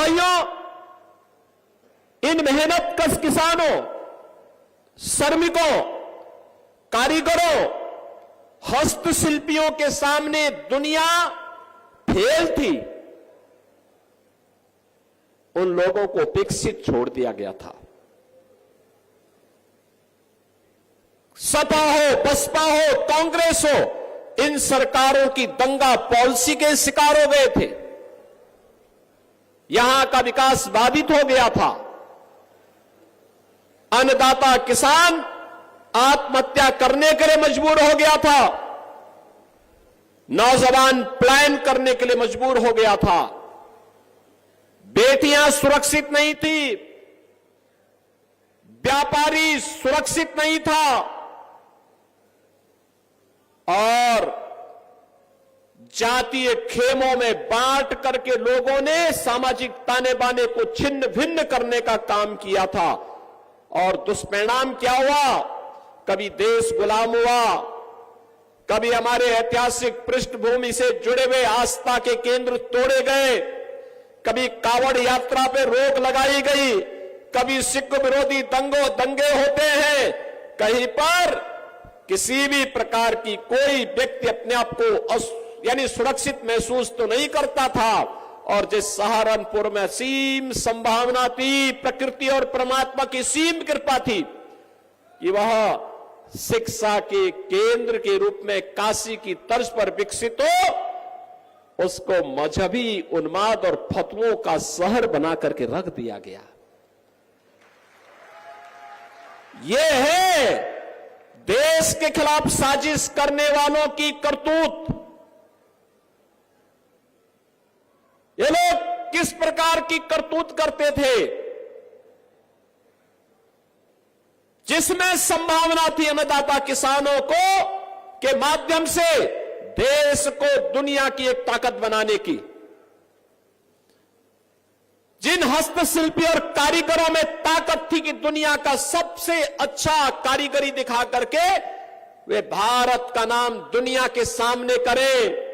भाइयों, इन मेहनत कश किसानों, श्रमिकों, कारीगरों, हस्तशिल्पियों के सामने दुनिया फेल थी। उन लोगों को उपेक्षित छोड़ दिया गया था। सपा हो, बसपा हो, कांग्रेस हो, इन सरकारों की दंगा पॉलिसी के शिकार हो गए थे। यहां का विकास बाधित हो गया था। अन्नदाता किसान आत्महत्या करने के लिए मजबूर हो गया था। नौजवान पलायन करने के लिए मजबूर हो गया था। बेटियां सुरक्षित नहीं थी, व्यापारी सुरक्षित नहीं था, और जातीय खेमों में बांट करके लोगों ने सामाजिक ताने बाने को छिन्न भिन्न करने का काम किया था। और दुष्परिणाम क्या हुआ? कभी देश गुलाम हुआ, कभी हमारे ऐतिहासिक पृष्ठभूमि से जुड़े हुए आस्था के केंद्र तोड़े गए, कभी कावड़ यात्रा पे रोक लगाई गई, कभी सिख विरोधी दंगे होते हैं। कहीं पर किसी भी प्रकार की कोई व्यक्ति अपने आप को यानी सुरक्षित महसूस तो नहीं करता था। और जिस सहारनपुर में असीम संभावना थी, प्रकृति और परमात्मा की सीम कृपा थी कि वह शिक्षा के केंद्र के रूप में काशी की तर्ज पर विकसित हो, उसको मजहबी उन्माद और फतवों का शहर बना करके रख दिया गया। यह है देश के खिलाफ साजिश करने वालों की करतूत। ये लोग किस प्रकार की करतूत करते थे? जिसमें संभावना थी अन्नदाता किसानों को के माध्यम से देश को दुनिया की एक ताकत बनाने की, जिन हस्तशिल्पी और कारीगरों में ताकत थी कि दुनिया का सबसे अच्छा कारीगरी दिखा करके वे भारत का नाम दुनिया के सामने करें,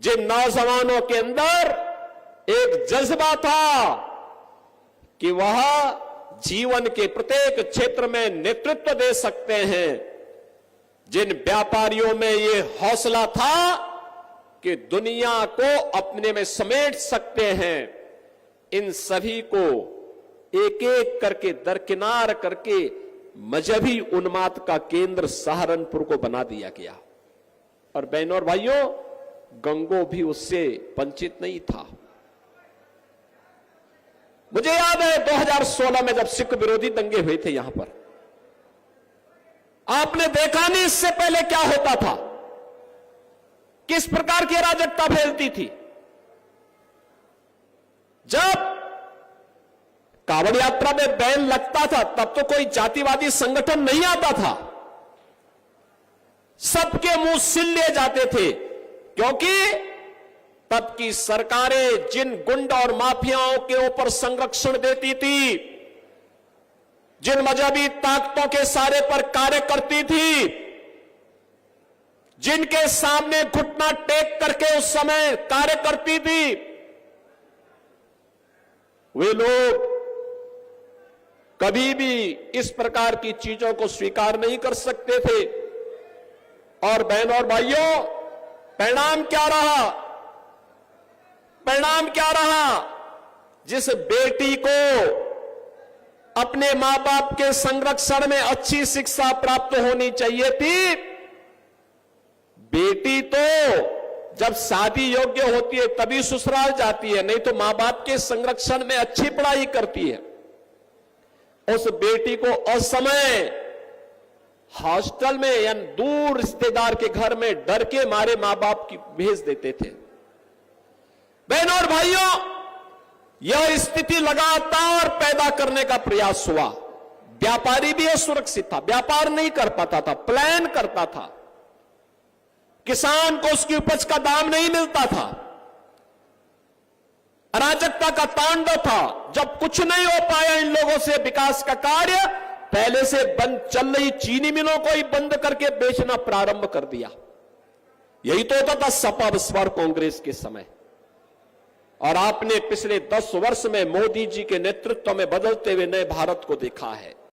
जिन नौजवानों के अंदर एक जज्बा था कि वह जीवन के प्रत्येक क्षेत्र में नेतृत्व दे सकते हैं, जिन व्यापारियों में ये हौसला था कि दुनिया को अपने में समेट सकते हैं, इन सभी को एक एक करके दरकिनार करके मजहबी उन्माद का केंद्र सहारनपुर को बना दिया गया। और बहनों और भाइयों, गंगो भी उससे वंचित नहीं था। मुझे याद है 2016 में जब सिख विरोधी दंगे हुए थे यहां पर, आपने देखा नहीं इससे पहले क्या होता था, किस प्रकार की अराजकता फैलती थी। जब कावड़ यात्रा में बैन लगता था तब तो कोई जातिवादी संगठन नहीं आता था, सबके मुंह सिल लिए जाते थे, क्योंकि तब की सरकारें जिन गुंडा और माफियाओं के ऊपर संरक्षण देती थी, जिन मजहबी ताकतों के सारे पर कार्य करती थी, जिनके सामने घुटना टेक करके उस समय कार्य करती थी, वे लोग कभी भी इस प्रकार की चीजों को स्वीकार नहीं कर सकते थे। और बहनों और भाइयों, परिणाम क्या रहा? परिणाम क्या रहा? जिस बेटी को अपने मां बाप के संरक्षण में अच्छी शिक्षा प्राप्त होनी चाहिए थी, बेटी तो जब शादी योग्य होती है तभी ससुराल जाती है, नहीं तो मां बाप के संरक्षण में अच्छी पढ़ाई करती है। उस बेटी को असमय हॉस्टल में या दूर रिश्तेदार के घर में डर के मारे मां बाप की भेज देते थे। बहनों और भाइयों, यह स्थिति लगातार पैदा करने का प्रयास हुआ। व्यापारी भी असुरक्षित था, व्यापार नहीं कर पाता था, प्लान करता था, किसान को उसकी उपज का दाम नहीं मिलता था, अराजकता का तांडव था। जब कुछ नहीं हो पाया इन लोगों से विकास का कार्य, पहले से बंद चल रही चीनी मिलों को ही बंद करके बेचना प्रारंभ कर दिया। यही तो होता था सपा बसपा और कांग्रेस के समय। और आपने पिछले 10 वर्ष में मोदी जी के नेतृत्व में बदलते हुए नए भारत को देखा है।